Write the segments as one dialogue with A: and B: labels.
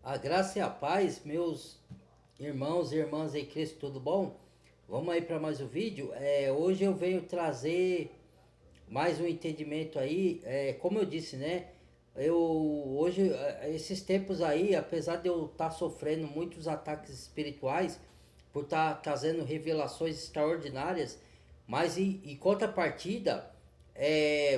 A: A graça e a paz, meus irmãos e irmãs em Cristo, tudo bom? Vamos aí para mais um vídeo. Hoje eu venho trazer mais um entendimento aí. Como eu disse, né? Eu hoje, esses tempos aí, apesar de eu estar sofrendo muitos ataques espirituais, por estar trazendo revelações extraordinárias, mas em contrapartida,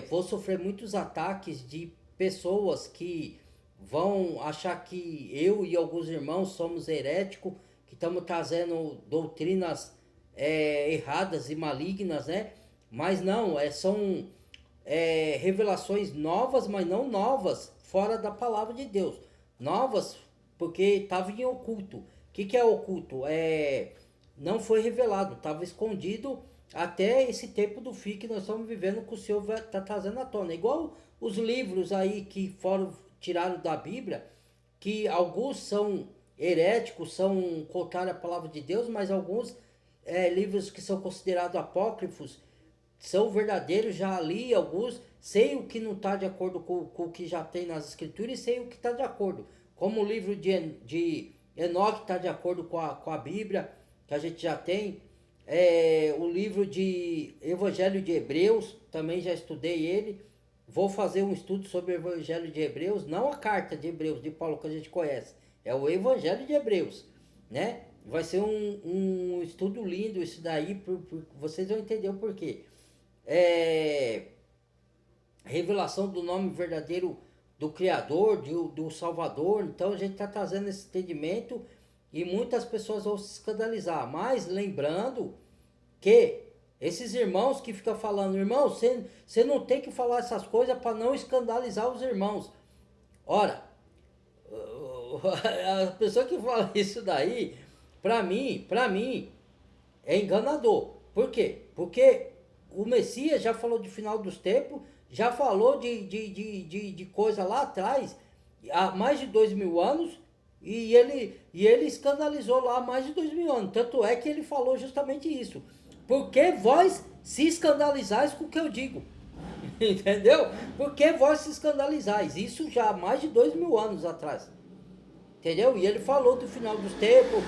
A: vou sofrer muitos ataques de pessoas que vão achar que eu e alguns irmãos somos heréticos, que estamos trazendo doutrinas erradas e malignas, né? Mas não, são revelações novas, mas não novas fora da palavra de Deus. Novas porque estava em oculto. O que é oculto? Não foi revelado, estava escondido até esse tempo do fim que nós estamos vivendo, que o Senhor está trazendo à tona. Igual os livros aí que foram tirados da Bíblia, que alguns são heréticos, são contrários à palavra de Deus, mas alguns livros que são considerados apócrifos são verdadeiros. Já li alguns, sei o que não está de acordo com o que já tem nas escrituras e sei o que está de acordo. Como o livro de Enoque está de acordo com a Bíblia, que a gente já tem. O livro de Evangelho de Hebreus, também já estudei ele. Vou fazer um estudo sobre o Evangelho de Hebreus, não a carta de Hebreus, de Paulo que a gente conhece, é o Evangelho de Hebreus, né? Vai ser um estudo lindo isso daí, vocês vão entender o porquê. É, Revelação do nome verdadeiro do Criador, do Salvador. Então a gente está trazendo esse entendimento e muitas pessoas vão se escandalizar. Mas lembrando que esses irmãos que ficam falando, irmão, você não tem que falar essas coisas para não escandalizar os irmãos. Ora, a pessoa que fala isso daí, para mim, é enganador. Por quê? Porque o Messias já falou de final dos tempos, já falou de coisa lá atrás, há mais de 2000 anos, e ele escandalizou lá há mais de 2000 anos. Tanto é que ele falou justamente isso. Por que vós se escandalizais com o que eu digo? Entendeu? Por que vós se escandalizais? Isso já há mais de 2000 anos atrás. Entendeu? E ele falou do final dos tempos,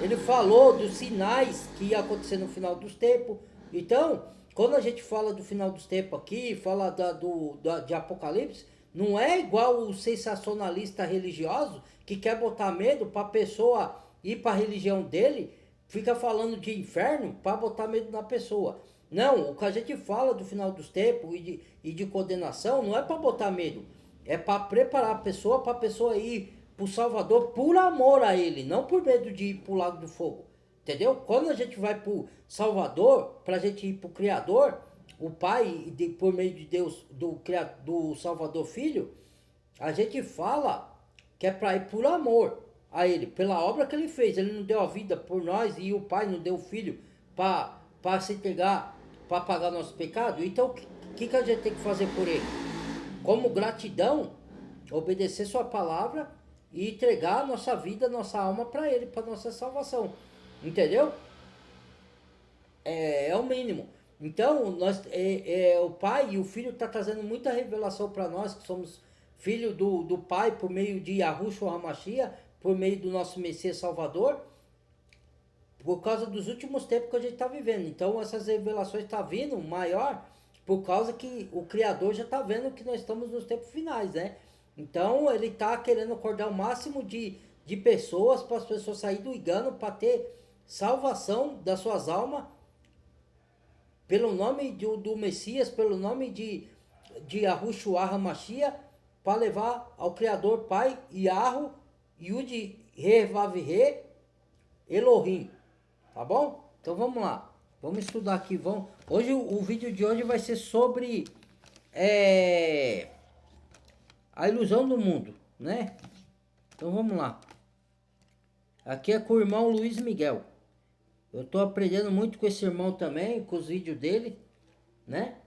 A: ele falou dos sinais que ia acontecer no final dos tempos. Então, quando a gente fala do final dos tempos aqui, fala de Apocalipse, não é igual o sensacionalista religioso que quer botar medo para a pessoa ir para a religião dele, fica falando de inferno para botar medo na pessoa. Não, o que a gente fala do final dos tempos e de condenação não é para botar medo, é para preparar para a pessoa ir para o Salvador por amor a ele, não por medo de ir para o lago do fogo. Entendeu? Quando a gente vai para o Salvador, para a gente ir para o Criador, o Pai, por meio de Deus, do Salvador Filho, a gente fala que é para ir por amor a ele, pela obra que ele fez. Ele não deu a vida por nós e o Pai não deu o Filho para se entregar, para pagar nosso pecado. Então, o que a gente tem que fazer por ele? Como gratidão, obedecer sua palavra e entregar a nossa vida, nossa alma para ele, para nossa salvação. Entendeu? É o mínimo. Então, o Pai e o Filho está trazendo muita revelação para nós, que somos filho do Pai, por meio de Yahushua HaMashiach, por meio do nosso Messias Salvador, por causa dos últimos tempos que a gente está vivendo. Então, essas revelações estão vindo maior, por causa que o Criador já está vendo que nós estamos nos tempos finais, né? Então, ele está querendo acordar o máximo de pessoas, para as pessoas saírem do engano, para ter salvação das suas almas, pelo nome do Messias, pelo nome de Yahushua HaMashiach, para levar ao Criador Pai, Yahu, Yud, Re, Vav, Re, Elohim. Tá bom? Então vamos lá. Vamos estudar aqui. Hoje o vídeo de hoje vai ser sobre a ilusão do mundo, né? Então vamos lá. Aqui é com o irmão Luiz Miguel. Eu tô aprendendo muito com esse irmão também, com os vídeos dele, né?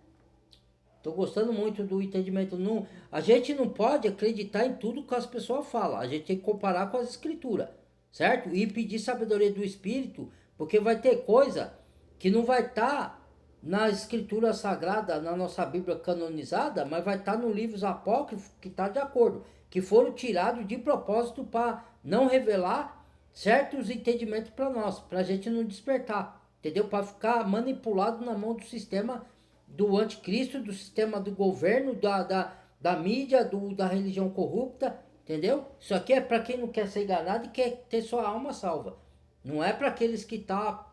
A: Tô gostando muito do entendimento. Não, a gente não pode acreditar em tudo que as pessoas falam. A gente tem que comparar com as escrituras, certo? E pedir sabedoria do Espírito, porque vai ter coisa que não vai estar na escritura sagrada, na nossa Bíblia canonizada, mas vai estar no livros apócrifos que está de acordo. que foram tirados de propósito para não revelar certos entendimentos para nós, para a gente não despertar, entendeu? Para ficar manipulado na mão do sistema do anticristo, do sistema do governo, da mídia, da religião corrupta, entendeu? Isso aqui é para quem não quer ser enganado e quer ter sua alma salva. Não é para aqueles que tá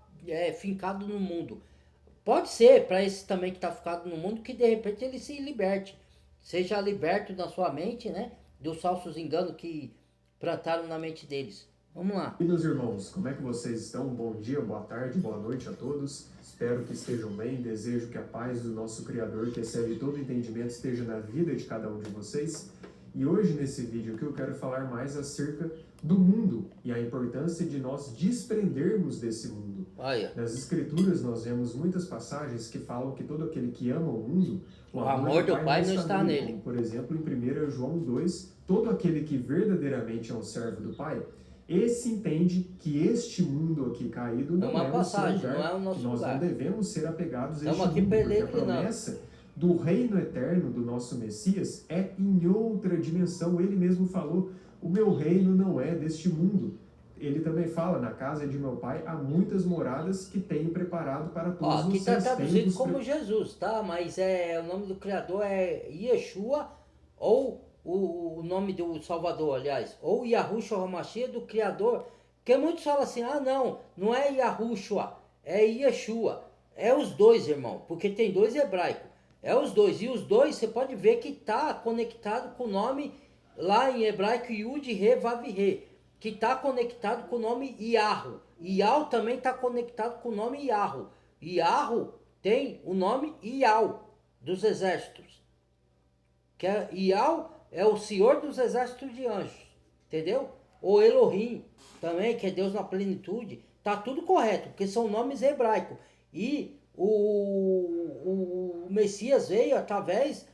A: fincado no mundo. Pode ser para esse também que está ficado no mundo que de repente ele se liberte. Seja liberto da sua mente, né? Dos falsos enganos que plantaram na mente deles. Vamos lá.
B: E meus irmãos, como é que vocês estão? Bom dia, boa tarde, boa noite a todos. Espero que estejam bem. Desejo que a paz do nosso Criador, que excede todo entendimento, esteja na vida de cada um de vocês. E hoje, nesse vídeo aqui, eu quero falar mais acerca do mundo e a importância de nós desprendermos desse mundo. Nas Escrituras, nós vemos muitas passagens que falam que todo aquele que ama o mundo,
A: o amor do Pai não está nele.
B: Como, por exemplo, em 1 João 2, todo aquele que verdadeiramente é um servo do Pai, esse entende que este mundo aqui caído não é o seu lugar,
A: não é o nosso
B: nós
A: lugar.
B: Não devemos ser apegados a este
A: aqui
B: mundo, porque a promessa
A: não.
B: Do reino eterno do nosso Messias é em outra dimensão. Ele mesmo falou, o meu reino não é deste mundo. Ele também fala, na casa de meu pai há muitas moradas que tenho preparado para todos vocês.
A: Aqui está traduzido como Jesus, tá? Mas o nome do Criador é Yeshua, ou o nome do Salvador, aliás, ou Yahushua HaMashiach, do Criador. Porque muitos falam assim, não é Yahushua, é Yeshua. É os dois, irmão, porque tem dois hebraicos. É os dois, e os dois você pode ver que está conectado com o nome lá em hebraico Yud Re Vav Re, que está conectado com o nome Yahu. Yahu também está conectado com o nome Yahu. Yahu tem o nome Yau dos exércitos. Que Yahu é o Senhor dos exércitos de anjos, entendeu? Ou Elohim também, que é Deus na plenitude. Tá tudo correto, porque são nomes hebraicos. E o Messias veio através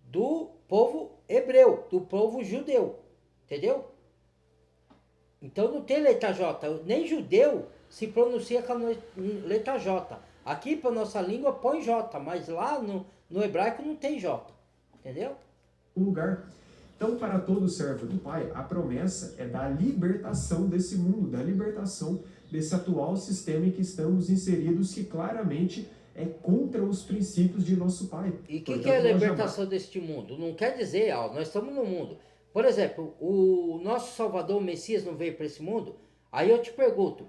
A: do povo hebreu, do povo judeu, entendeu? Então não tem letra J, nem judeu se pronuncia com a letra J. Aqui para nossa língua põe J, mas lá no hebraico não tem J, entendeu?
B: Lugar. Então, para todo servo do Pai, a promessa é da libertação desse mundo, da libertação desse atual sistema em que estamos inseridos, que claramente é contra os princípios de nosso Pai.
A: E o que é a libertação deste mundo? Não quer dizer, nós estamos no mundo. Por exemplo, o nosso Salvador, o Messias, não veio para esse mundo? Aí eu te pergunto,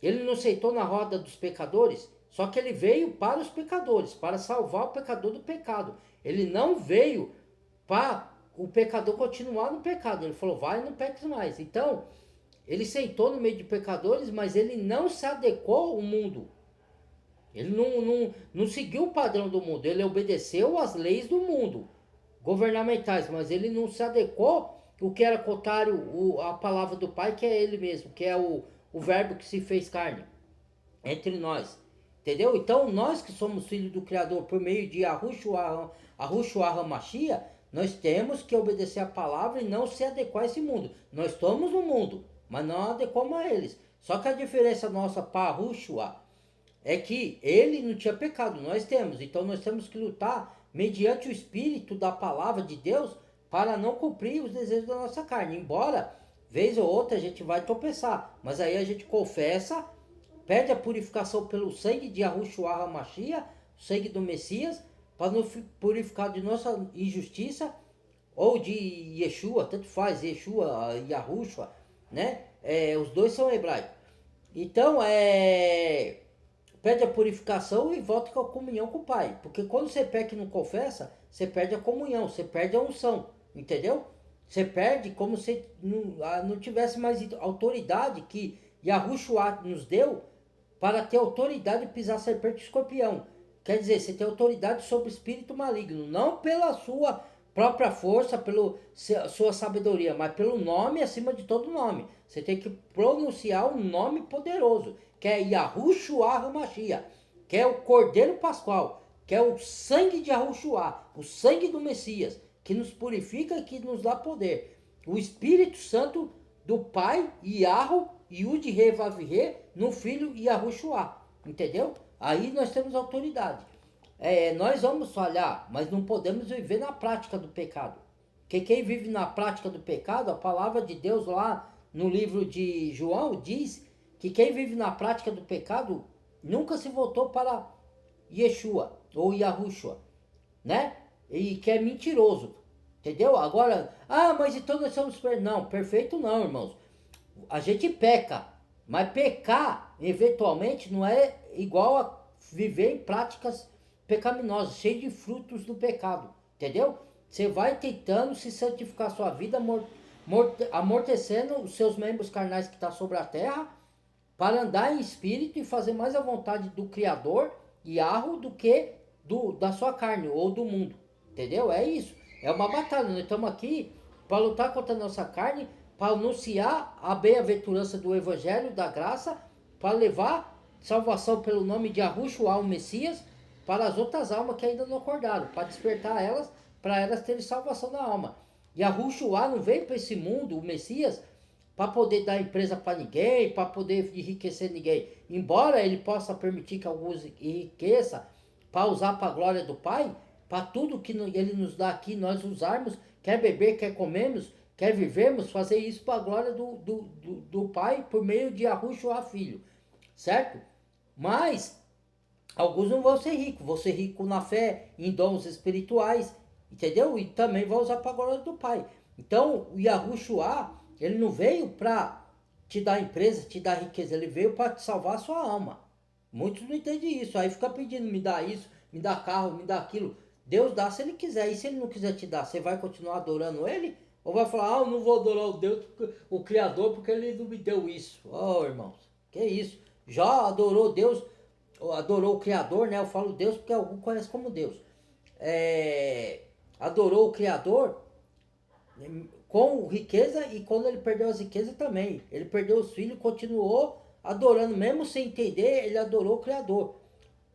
A: ele não aceitou na roda dos pecadores? Só que ele veio para os pecadores, para salvar o pecador do pecado. Ele não veio para o pecador continuar no pecado. Ele falou, vai e não peques mais. Então, ele sentou no meio de pecadores, mas ele não se adequou ao mundo. Ele não seguiu o padrão do mundo. Ele obedeceu às leis do mundo, governamentais, mas ele não se adequou o que era contrário à palavra do Pai, que é ele mesmo, que é o verbo que se fez carne entre nós. Entendeu? Então, nós que somos filhos do Criador por meio de Yahushua HaMashiach, nós temos que obedecer a palavra e não se adequar a esse mundo. Nós estamos no mundo, mas não adequamos a eles. Só que a diferença nossa para Yahushua é que ele não tinha pecado, nós temos. Então nós temos que lutar mediante o Espírito da palavra de Deus para não cumprir os desejos da nossa carne. Embora, vez ou outra, a gente vai tropeçar. Mas aí a gente confessa, pede a purificação pelo sangue de Yahushua HaMashiach, o sangue do Messias, para nos purificar de nossa injustiça, ou de Yeshua, tanto faz, Yeshua, Yahushua, né? Os dois são hebraicos. Então, pede a purificação e volta com a comunhão com o Pai. Porque quando você peca e não confessa, você perde a comunhão, você perde a unção, entendeu? Você perde como se não tivesse mais autoridade que Yahushua nos deu para ter autoridade de pisar serpente e escorpião. Quer dizer, você tem autoridade sobre o espírito maligno, não pela sua própria força, pela sua sabedoria, mas pelo nome acima de todo nome. Você tem que pronunciar um nome poderoso, que é Yahushua HaMashiach, que é o Cordeiro Pascual, que é o sangue de Yahushua, o sangue do Messias, que nos purifica e que nos dá poder. O Espírito Santo do Pai, Yahu, Yud Re Vav Re, no Filho Yahushua, entendeu? Aí nós temos autoridade. Nós vamos falhar, mas não podemos viver na prática do pecado. que quem vive na prática do pecado, a palavra de Deus lá no livro de João diz que quem vive na prática do pecado nunca se voltou para Yeshua ou Yahushua, né? E que é mentiroso, entendeu? Agora, mas então nós somos perfeitos. Não, perfeito não, irmãos. A gente peca, mas pecar, eventualmente, não é igual a viver em práticas pecaminosas, cheio de frutos do pecado, entendeu? Você vai tentando se santificar a sua vida, amortecendo os seus membros carnais que estão sobre a terra, para andar em espírito e fazer mais a vontade do Criador, Yahweh, do que da sua carne ou do mundo, entendeu? É isso, é uma batalha, nós estamos aqui para lutar contra a nossa carne, para anunciar a bem-aventurança do Evangelho, da graça, para levar salvação pelo nome de Yahushua, o Messias, para as outras almas que ainda não acordaram, para despertar elas, para elas terem salvação da alma. Yahushua não veio para esse mundo, o Messias, para poder dar empresa para ninguém, para poder enriquecer ninguém. Embora ele possa permitir que alguns enriqueçam, para usar para a glória do Pai, para tudo que ele nos dá aqui, nós usarmos, quer beber, quer comermos, quer vivermos, fazer isso para a glória do Pai, por meio de Yahushua Filho, certo? Mas alguns não vão ser ricos, vão ser ricos na fé, em dons espirituais, entendeu? E também vão usar para a glória do Pai. Então, o Yahushua, ele não veio para te dar empresa, te dar riqueza, ele veio para te salvar a sua alma. Muitos não entendem isso, aí fica pedindo, me dá isso, me dá carro, me dá aquilo. Deus dá se ele quiser, e se ele não quiser te dar, você vai continuar adorando ele? Ou vai falar, eu não vou adorar o Deus, o Criador, porque ele não me deu isso. Oh, irmãos, que isso? Já adorou Deus, adorou o Criador, né? Eu falo Deus porque alguns conhecem como Deus. Adorou o Criador com riqueza, e quando ele perdeu as riquezas também. Ele perdeu os filhos, continuou adorando, mesmo sem entender, ele adorou o Criador.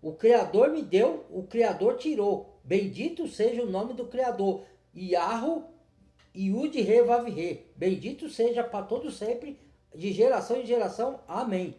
A: O Criador me deu, o Criador tirou. Bendito seja o nome do Criador. Yahu Yud Re Vav Re. Bendito seja para todo sempre, de geração em geração. Amém.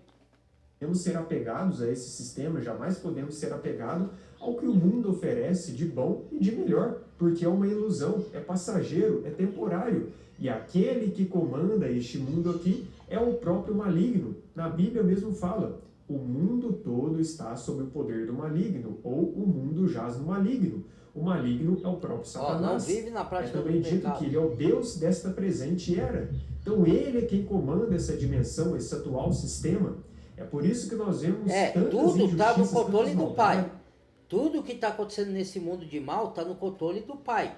B: Podemos ser apegados a esse sistema, jamais podemos ser apegados ao que o mundo oferece de bom e de melhor, porque é uma ilusão, é passageiro, é temporário. E aquele que comanda este mundo aqui é o próprio maligno. Na Bíblia mesmo fala, o mundo todo está sob o poder do maligno, ou o mundo jaz no maligno. O maligno é o próprio Satanás.
A: Não vive na prática
B: também dito pecado. Que ele é o Deus desta presente era. Então ele é quem comanda essa dimensão, esse atual sistema. É por isso que nós vemos
A: tudo está no controle do Pai. Tudo que está acontecendo nesse mundo de mal está no controle do Pai.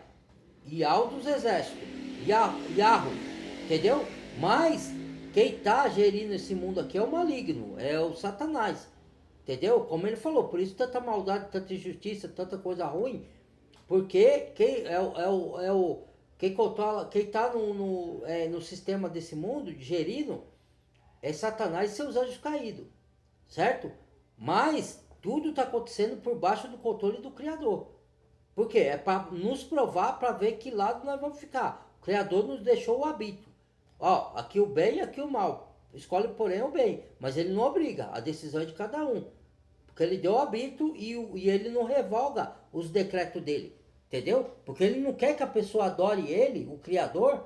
A: Yahweh dos exércitos. Yahweh. Entendeu? Mas quem está gerindo esse mundo aqui é o maligno. É o Satanás. Entendeu? Como ele falou. Por isso tanta maldade, tanta injustiça, tanta coisa ruim. Porque quem quem controla, quem está no sistema desse mundo, gerindo, é Satanás e seus anjos caídos, certo? Mas tudo está acontecendo por baixo do controle do Criador. Por quê? É para nos provar, para ver que lado nós vamos ficar. O Criador nos deixou o arbítrio. Aqui o bem e aqui o mal. Escolhe, porém, o bem. Mas ele não obriga, a decisão é de cada um. Porque ele deu o arbítrio e ele não revoga os decretos dele. Entendeu? Porque ele não quer que a pessoa adore ele, o Criador,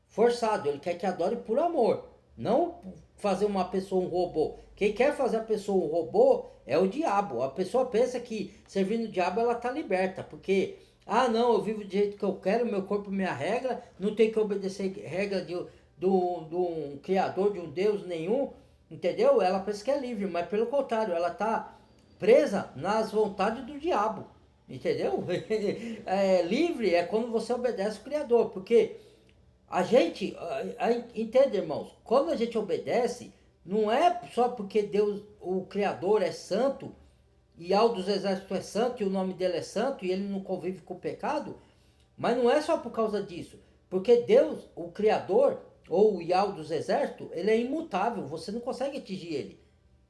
A: forçado. Ele quer que adore por amor. Não fazer uma pessoa um robô. Quem quer fazer a pessoa um robô é o diabo. A pessoa pensa que servindo o diabo ela está liberta. Porque, não, eu vivo do jeito que eu quero, meu corpo, minha regra, não tem que obedecer regra de um criador, de um Deus nenhum. Entendeu? Ela pensa que é livre, mas pelo contrário, ela está presa nas vontades do diabo. Entendeu? Livre é quando você obedece o Criador. Porque a gente, entende, irmãos? Quando a gente obedece, não é só porque Deus, o Criador, é santo, e Yahweh dos exércitos é santo, e o nome dele é santo, e ele não convive com o pecado, mas não é só por causa disso. Porque Deus, o Criador, ou o Yahweh dos exércitos, ele é imutável, você não consegue atingir ele,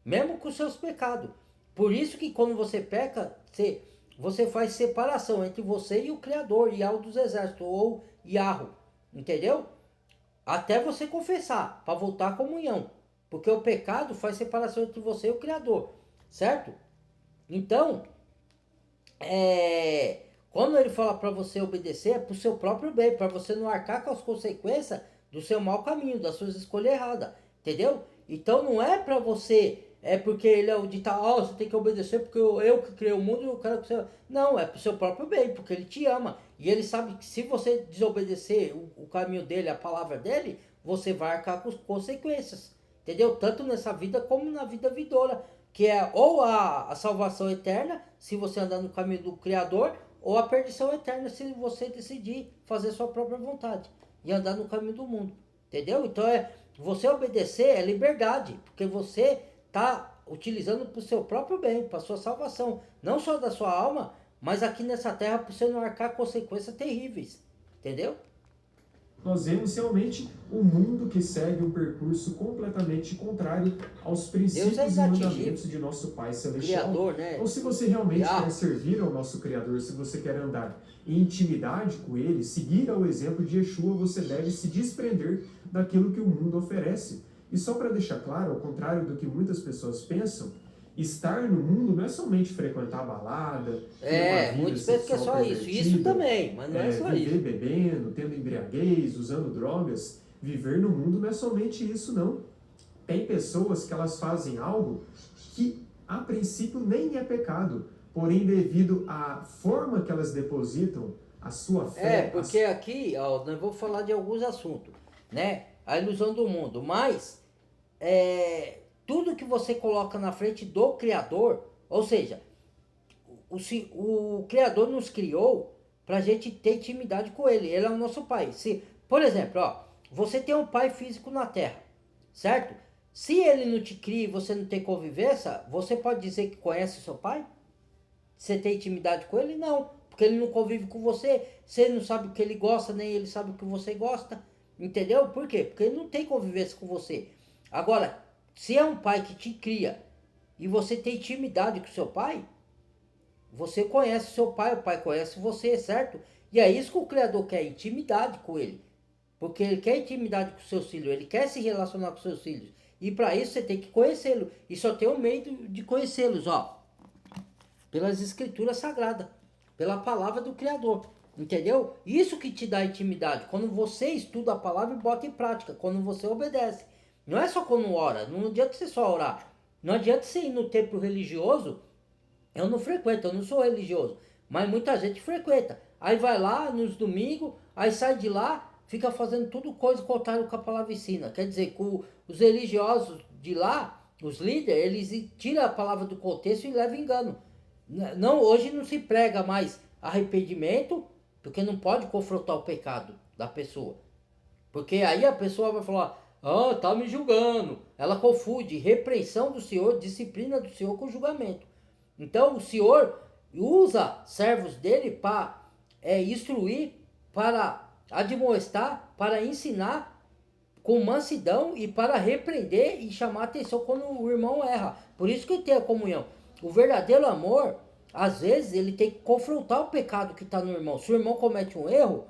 A: mesmo com os seus pecados. Por isso que quando você peca, você faz separação entre você e o Criador, Yahweh dos exércitos, ou Yahweh. Entendeu? Até você confessar, para voltar à comunhão. Porque o pecado faz separação entre você e o Criador. Certo? Então, Quando ele fala para você obedecer, é para o seu próprio bem, para você não arcar com as consequências do seu mau caminho, das suas escolhas erradas, entendeu? Então não é para você, é porque ele é o ditado, ó, você tem que obedecer porque eu que criei o mundo e eu quero que você... Não, é para o seu próprio bem, porque ele te ama. E ele sabe que se você desobedecer o caminho dele, a palavra dele, você vai arcar com as consequências, entendeu? Tanto nessa vida como na vida vindoura, que é ou a salvação eterna, se você andar no caminho do Criador, ou a perdição eterna se você decidir fazer sua própria vontade e andar no caminho do mundo, entendeu? Então você obedecer é liberdade, porque você está utilizando para o seu próprio bem, para a sua salvação, não só da sua alma, mas aqui nessa terra para você não arcar consequências terríveis, entendeu?
B: Nós vemos realmente um mundo que segue um percurso completamente contrário aos princípios e mandamentos de nosso Pai Celestial.
A: Criador, né?
B: Então, se você realmente quer servir ao nosso Criador, se você quer andar em intimidade com Ele, seguir ao exemplo de Yeshua, você deve se desprender daquilo que o mundo oferece. E só para deixar claro, ao contrário do que muitas pessoas pensam, estar no mundo não é somente frequentar a balada,
A: muitos pensam que é só isso. Isso também, mas não é só
B: viver
A: isso.
B: bebendo, tendo embriaguez, usando drogas. Viver no mundo não é somente isso, não. Tem pessoas que elas fazem algo que a princípio nem é pecado, porém devido à forma que elas depositam a sua fé...
A: Porque aqui, ó, nós vamos falar de alguns assuntos, né? A ilusão do mundo, mas tudo que você coloca na frente do Criador, ou seja, o Criador nos criou para a gente ter intimidade com Ele. Ele é o nosso Pai. Por exemplo, ó, você tem um pai físico na Terra, certo? Se ele não te cria e você não tem convivência, você pode dizer que conhece o seu pai? Você tem intimidade com ele? Não, porque ele não convive com você, você não sabe o que ele gosta, nem ele sabe o que você gosta, entendeu? Por quê? Porque ele não tem convivência com você. Agora, se é um pai que te cria e você tem intimidade com o seu pai, você conhece o seu pai, o pai conhece você, certo? E é isso que o Criador quer, intimidade com ele. Porque ele quer intimidade com seus filhos, ele quer se relacionar com seus filhos. E para isso você tem que conhecê-lo. E só tem um meio de conhecê-los, ó. Pelas escrituras sagradas, pela palavra do Criador. Entendeu? Isso que te dá intimidade. Quando você estuda a palavra e bota em prática. Quando você obedece. Não é só quando ora. Não adianta você só orar. Não adianta você ir no templo religioso. Eu não frequento, eu não sou religioso. Mas muita gente frequenta. Aí vai lá nos domingos, aí sai de lá, fica fazendo tudo coisa contrária com a palavra ensina. Quer dizer, que os religiosos de lá, os líderes, eles tiram a palavra do contexto e levam engano. Não, hoje não se prega mais arrependimento, porque não pode confrontar o pecado da pessoa. Porque aí a pessoa vai falar, tá me julgando. Ela confunde repreensão do Senhor, disciplina do Senhor com julgamento. Então o Senhor usa servos dele para instruir, para admoestar, para ensinar com mansidão e para repreender e chamar a atenção quando o irmão erra. Por isso que tem a comunhão. O verdadeiro amor, às vezes, ele tem que confrontar o pecado que está no irmão. Se o irmão comete um erro,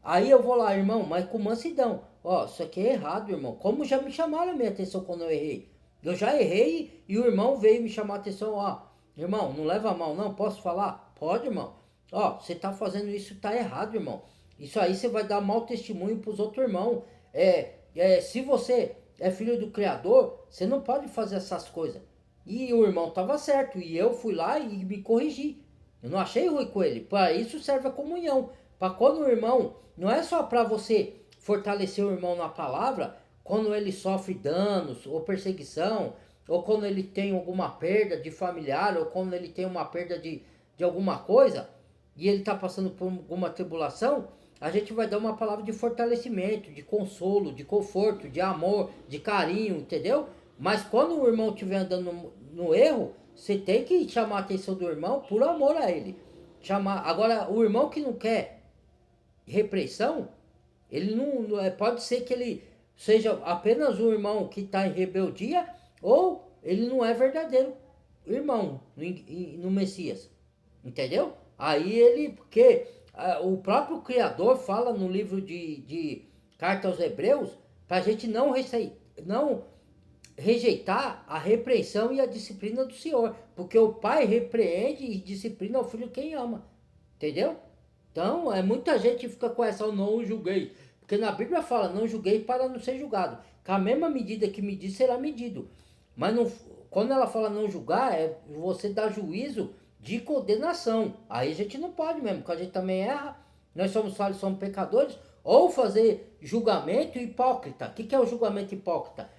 A: aí eu vou lá, irmão, mas com mansidão. Ó, isso aqui é errado, irmão. Como já me chamaram a minha atenção quando eu errei? Eu já errei e o irmão veio me chamar a atenção, ó. Irmão, não leva a mal não, posso falar? Pode, irmão. Ó, você tá fazendo isso, tá errado, irmão. Isso aí você vai dar mau testemunho pros outros irmãos. Se você é filho do Criador, você não pode fazer essas coisas. E o irmão tava certo, e eu fui lá e me corrigi. Eu não achei ruim com ele. Para isso serve a comunhão. Para quando o irmão, não é só para você fortalecer o irmão na palavra, quando ele sofre danos ou perseguição, ou quando ele tem alguma perda de familiar, ou quando ele tem uma perda de alguma coisa, e ele está passando por alguma tribulação, a gente vai dar uma palavra de fortalecimento, de consolo, de conforto, de amor, de carinho, entendeu? Mas quando o irmão estiver andando no erro, você tem que chamar a atenção do irmão por amor a ele. Agora, o irmão que não quer repreensão, ele não pode ser que ele seja apenas um irmão que está em rebeldia, ou ele não é verdadeiro irmão no Messias, entendeu? Aí porque o próprio Criador fala no livro de Carta aos Hebreus, para a gente não rejeitar a repreensão e a disciplina do Senhor, porque o pai repreende e disciplina o filho quem ama, Entendeu? Então, muita gente fica com essa, eu não julguei. Porque na Bíblia fala, não julguei para não ser julgado. Com a mesma medida que medir, será medido. Mas não, quando ela fala não julgar, é você dar juízo de condenação. Aí a gente não pode mesmo, porque a gente também erra. Nós somos falhos, somos pecadores. Ou fazer julgamento hipócrita. O que é o julgamento hipócrita?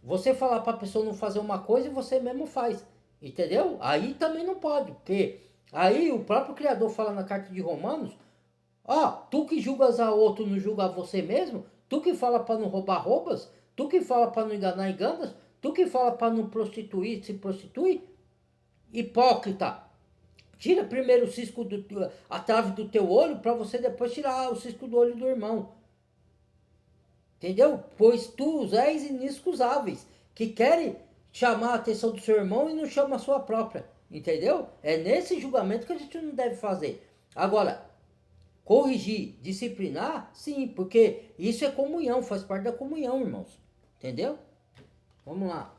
A: Você falar para a pessoa não fazer uma coisa e você mesmo faz. Entendeu? Aí também não pode, porque aí o próprio Criador fala na carta de Romanos, ó, tu que julgas a outro não julga a você mesmo, tu que fala para não roubar, roubas, tu que fala para não enganar, enganas, tu que fala para não prostituir, se prostitui, hipócrita. Tira primeiro o cisco a trave do teu olho para você depois tirar o cisco do olho do irmão. Entendeu? Pois tu és inexcusáveis, que querem chamar a atenção do seu irmão e não chama a sua própria. Entendeu? É nesse julgamento que a gente não deve fazer. Agora, corrigir, disciplinar, sim, porque isso é comunhão, faz parte da comunhão, irmãos. Entendeu? Vamos lá.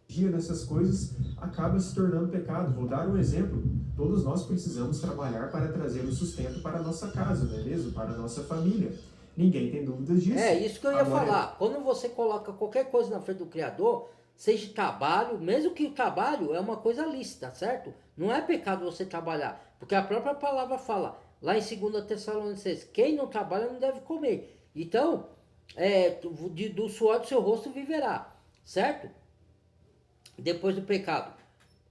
B: Dia dessas coisas acaba se tornando pecado. Vou dar um exemplo. Todos nós precisamos trabalhar para trazer o sustento para a nossa casa, não é mesmo? Para a nossa família. Ninguém tem dúvidas disso.
A: É isso que eu ia falar. Quando você coloca qualquer coisa na frente do Criador, seja trabalho, mesmo que o trabalho é uma coisa lícita, certo? Não é pecado você trabalhar, porque a própria palavra fala, lá em 2 Tessalonicenses, quem não trabalha não deve comer. Então, do suor do seu rosto viverá, certo? Depois do pecado.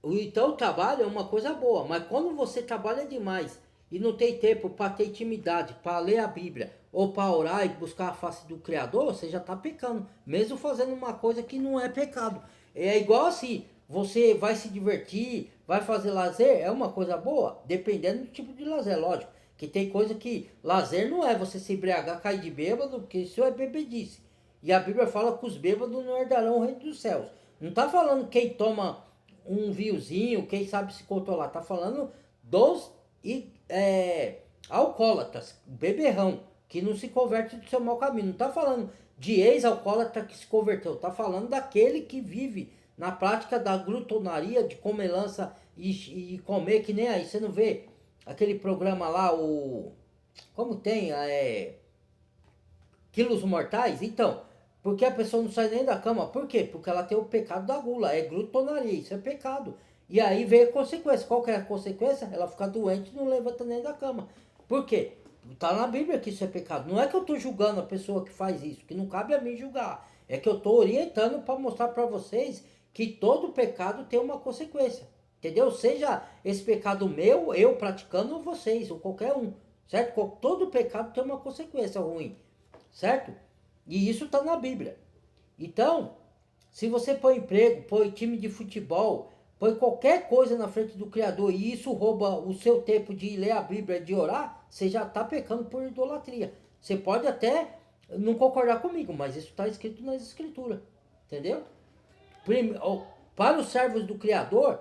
A: Então o trabalho é uma coisa boa, mas quando você trabalha demais e não tem tempo para ter intimidade, para ler a Bíblia, ou para orar e buscar a face do Criador, você já está pecando, mesmo fazendo uma coisa que não é pecado. É igual assim, você vai se divertir, vai fazer lazer, é uma coisa boa, dependendo do tipo de lazer, lógico. Que tem coisa que lazer não é você se embriagar, cair de bêbado, porque isso é bebedice. E a Bíblia fala que os bêbados não herdarão o reino dos céus. Não está falando quem toma um vinhozinho, quem sabe se controlar, está falando dos alcoólatras, beberrão, que não se converte do seu mau caminho. Não está falando de ex-alcoólatra que se converteu, está falando daquele que vive na prática da glutonaria, de comelança e comer que nem aí. Você não vê aquele programa lá, como tem, Quilos Mortais? Então, porque a pessoa não sai nem da cama. Por quê? Porque ela tem o pecado da gula, é glutonaria, isso é pecado. E aí vem a consequência. Qual que é a consequência? Ela fica doente e não levanta nem da cama. Por quê? Está na Bíblia que isso é pecado. Não é que eu estou julgando a pessoa que faz isso, que não cabe a mim julgar. É que eu estou orientando para mostrar para vocês que todo pecado tem uma consequência. Entendeu? Seja esse pecado meu, eu praticando, ou vocês, ou qualquer um. Certo? Todo pecado tem uma consequência ruim. Certo? E isso está na Bíblia. Então, se você põe emprego, põe time de futebol, põe qualquer coisa na frente do Criador e isso rouba o seu tempo de ler a Bíblia, de orar, você já está pecando por idolatria. Você pode até não concordar comigo, mas isso está escrito nas Escrituras. Entendeu? Para os servos do Criador,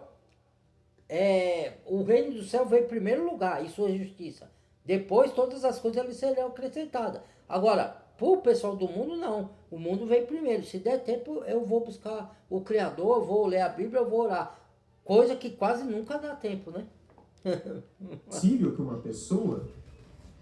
A: o reino do céu vem em primeiro lugar e sua justiça. Depois todas as coisas lhe serão acrescentadas. Agora, para o pessoal do mundo, não. O mundo vem primeiro. Se der tempo, eu vou buscar o Criador, eu vou ler a Bíblia, eu vou orar. Coisa que quase nunca dá tempo, né?
B: É possível que uma pessoa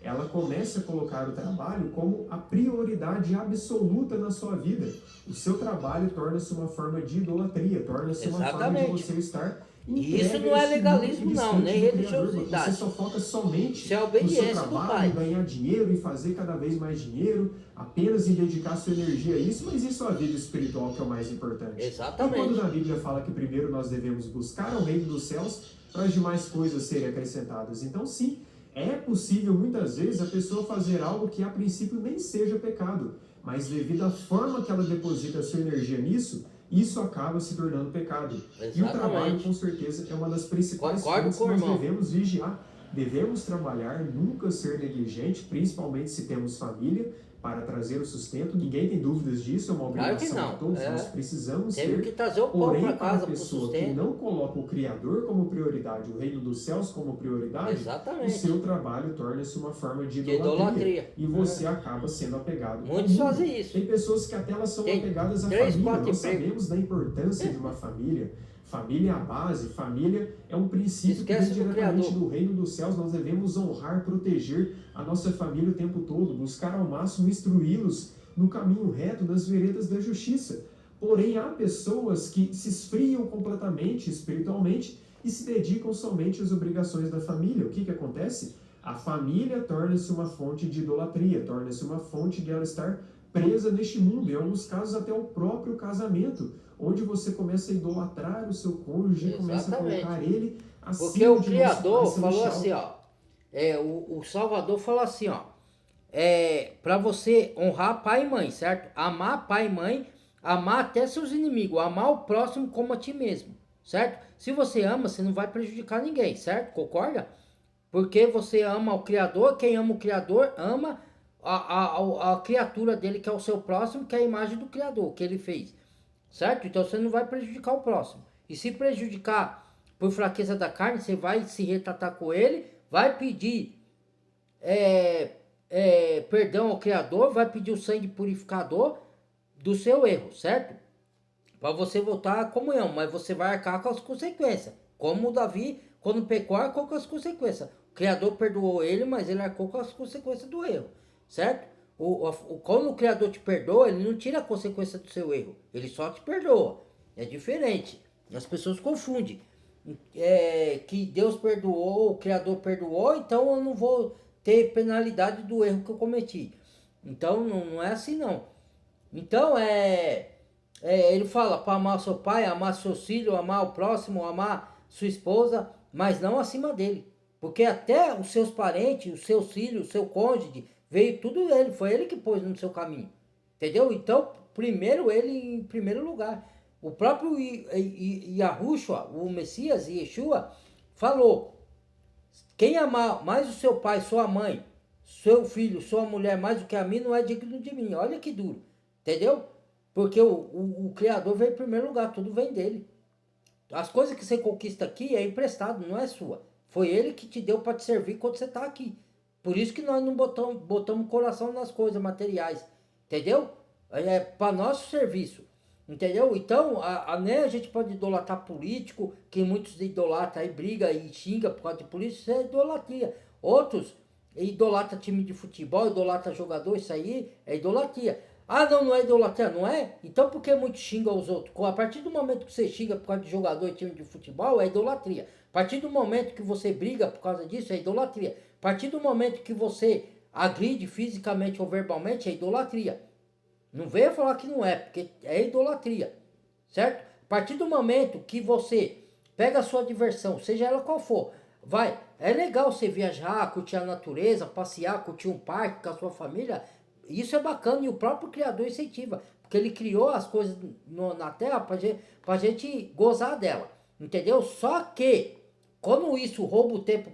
B: ela comece a colocar o trabalho como a prioridade absoluta na sua vida. O seu trabalho torna-se uma forma de idolatria, torna-se uma forma de você estar
A: e isso não é legalismo não, nem religiosidade.
B: Você só foca somente
A: isso é obediência
B: no seu trabalho, ganhar dinheiro e fazer cada vez mais dinheiro, apenas em dedicar sua energia a isso, mas e sua vida espiritual que é o mais importante?
A: Exatamente.
B: E quando na Bíblia fala que primeiro nós devemos buscar o reino dos céus para as demais coisas serem acrescentadas. Então sim, é possível muitas vezes a pessoa fazer algo que a princípio nem seja pecado, mas devido à forma que ela deposita a sua energia nisso, isso acaba se tornando pecado. Exatamente. E o trabalho, com certeza, é uma das principais coisas que nós devemos vigiar. Devemos trabalhar, nunca ser negligente, principalmente se temos família, para trazer o sustento. Ninguém tem dúvidas disso, é uma obrigação de todos. Nós precisamos ter.
A: Que trazer o pão para casa,
B: para a pessoa que não coloca o Criador como prioridade, o reino dos céus como prioridade, o seu trabalho torna-se uma forma de idolatria. E você acaba sendo apegado.
A: Muitos fazem isso.
B: Tem pessoas que até elas são apegadas à família. Nós sabemos da importância de uma família. Família é a base, família é um princípio que vem
A: Esquece do
B: diretamente
A: Criador.
B: do reino dos céus. Nós devemos honrar, proteger a nossa família o tempo todo, buscar ao máximo instruí-los no caminho reto, nas veredas da justiça. Porém, há pessoas que se esfriam completamente espiritualmente e se dedicam somente às obrigações da família. O que acontece? A família torna-se uma fonte de idolatria, torna-se uma fonte de ela estar presa neste mundo, em alguns casos até o próprio casamento, onde você começa a idolatrar o seu cônjuge, começa a colocar ele acima
A: Porque o
B: de
A: Criador
B: nosso Pai
A: falou
B: Celestial.
A: assim, ó, o Salvador falou assim, ó, para você honrar pai e mãe, certo? Amar pai e mãe, amar até seus inimigos, amar o próximo como a ti mesmo, certo? Se você ama, você não vai prejudicar ninguém, certo? Concorda? Porque você ama o Criador, quem ama o Criador ama a criatura dele, que é o seu próximo, que é a imagem do Criador, que ele fez, certo? Então você não vai prejudicar o próximo. E se prejudicar por fraqueza da carne, você vai se retratar com ele, vai pedir perdão ao Criador, vai pedir o sangue purificador do seu erro, certo? Para você voltar à comunhão, mas você vai arcar com as consequências. Como o Davi, quando pecou, arcou com as consequências. O Criador perdoou ele, mas ele arcou com as consequências do erro, certo? Quando o Criador te perdoa, ele não tira a consequência do seu erro, ele só te perdoa. É diferente. As pessoas confundem. Que Deus perdoou, o Criador perdoou, então eu não vou ter penalidade do erro que eu cometi. Então não é assim não. Então ele fala para amar seu pai, amar seu filho, amar o próximo, amar sua esposa, mas não acima dele. Porque até os seus parentes, os seus filhos, o seu cônjuge, veio tudo dele, foi ele que pôs no seu caminho. Entendeu? Então, primeiro ele em primeiro lugar. O próprio Yahushua, o Messias, Yeshua, falou: quem amar mais o seu pai, sua mãe, seu filho, sua mulher mais do que a mim, não é digno de mim. Olha que duro. Entendeu? Porque o Criador veio em primeiro lugar, tudo vem dele. As coisas que você conquista aqui é emprestado, não é sua. Foi ele que te deu para te servir quando você está aqui. Por isso que nós não botamos coração nas coisas materiais. Entendeu? É para nosso serviço. Entendeu? Então, nem a gente pode idolatrar político, que muitos idolatram aí, briga e xinga por causa de político, isso é idolatria. Outros idolatram time de futebol, idolatram jogador, isso aí é idolatria. Ah, não é idolatria, não é? Então por que muitos xingam os outros? A partir do momento que você xinga por causa de jogador e time de futebol, é idolatria. A partir do momento que você briga por causa disso, é idolatria. A partir do momento que você agride fisicamente ou verbalmente, é idolatria. Não venha falar que não é, porque é idolatria, certo? A partir do momento que você pega a sua diversão, seja ela qual for, é legal você viajar, curtir a natureza, passear, curtir um parque com a sua família, isso é bacana e o próprio Criador incentiva, porque ele criou as coisas na Terra pra gente gozar dela, entendeu? Só que, quando isso rouba o tempo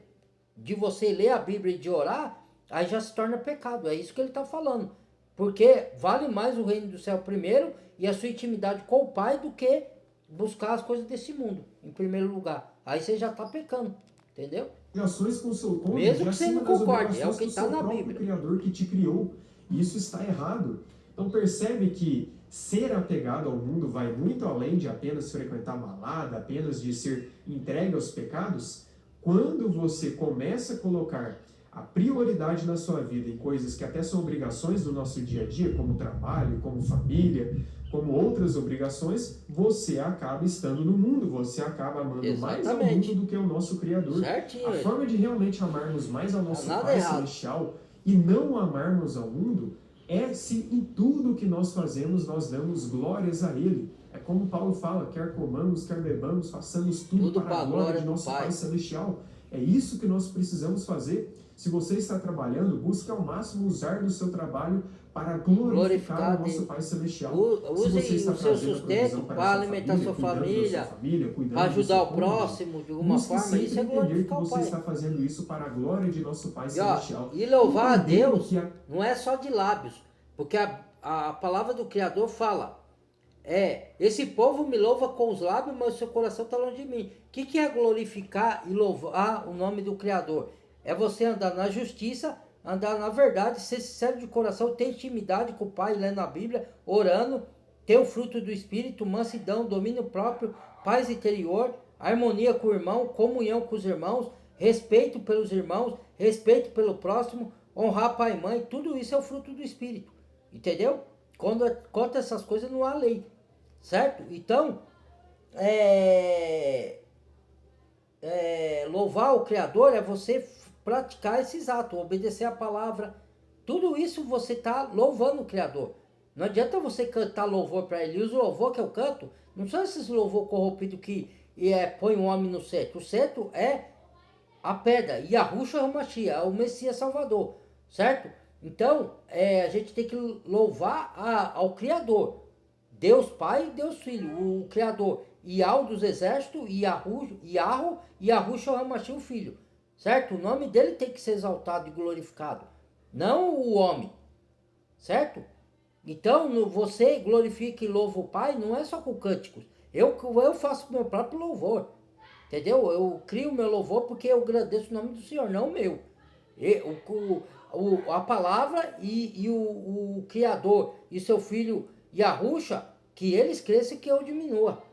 A: de você ler a Bíblia e de orar, aí já se torna pecado, é isso que ele está falando. Porque vale mais o reino do céu primeiro e a sua intimidade com o Pai do que buscar as coisas desse mundo, em primeiro lugar. Aí você já está pecando, entendeu?
B: Ações com o seu cônjuge,
A: Mesmo que você não concorde, é o que está na
B: próprio
A: Bíblia.
B: Criador que te criou. E isso está errado. Então percebe que ser apegado ao mundo vai muito além de apenas frequentar balada, apenas de ser entregue aos pecados. Quando você começa a colocar a prioridade na sua vida em coisas que até são obrigações do nosso dia a dia, como trabalho, como família, como outras obrigações, você acaba estando no mundo, você acaba amando mais ao mundo do que ao nosso Criador.
A: Certinho.
B: A forma de realmente amarmos mais ao nosso Pai Celestial e não amarmos ao mundo é se em tudo que nós fazemos nós damos glórias a Ele. É como Paulo fala, quer comamos, quer bebamos, façamos tudo para a glória de nosso Pai Celestial. É isso que nós precisamos fazer. Se você está trabalhando, busque ao máximo usar do seu trabalho para glorificar o nosso Pai Celestial.
A: Use o seu sustento para alimentar sua família, para ajudar o próximo de alguma forma. Isso é glorificar o Pai.
B: Você está fazendo isso para a glória de nosso Pai Celestial.
A: E louvar a Deus não é só de lábios, porque a palavra do Criador fala: esse povo me louva com os lábios, mas o seu coração está longe de mim. O que é glorificar e louvar o nome do Criador? É você andar na justiça, andar na verdade, ser sincero de coração, ter intimidade com o Pai, lendo a Bíblia, orando, ter o fruto do Espírito, mansidão, domínio próprio, paz interior, harmonia com o irmão, comunhão com os irmãos, respeito pelos irmãos, respeito pelo próximo, honrar pai e mãe, tudo isso é o fruto do Espírito, entendeu? Quanto a essas coisas não há lei, certo? Então, louvar o Criador é você praticar esses atos, obedecer a palavra, tudo isso você está louvando o Criador. Não adianta você cantar louvor para ele. E os louvor que eu canto, não são esses louvor corrompidos que põe um homem no centro. O centro é a pedra. E a Yahushua HaMashiach, é o Messias Salvador. Certo? Então, a gente tem que louvar ao Criador. Deus Pai e Deus Filho, o Criador. Yahweh dos exércitos, Yahweh e Yahushua HaMashiach, o Filho. Certo? O nome dele tem que ser exaltado e glorificado. Não o homem. Certo? Então, você glorifica e louva o Pai, não é só com cânticos. Eu faço meu próprio louvor. Entendeu? Eu crio meu louvor porque eu agradeço o nome do Senhor, não o meu. A palavra e o Criador e seu filho Yahushua, que eles cresçam e que eu diminua.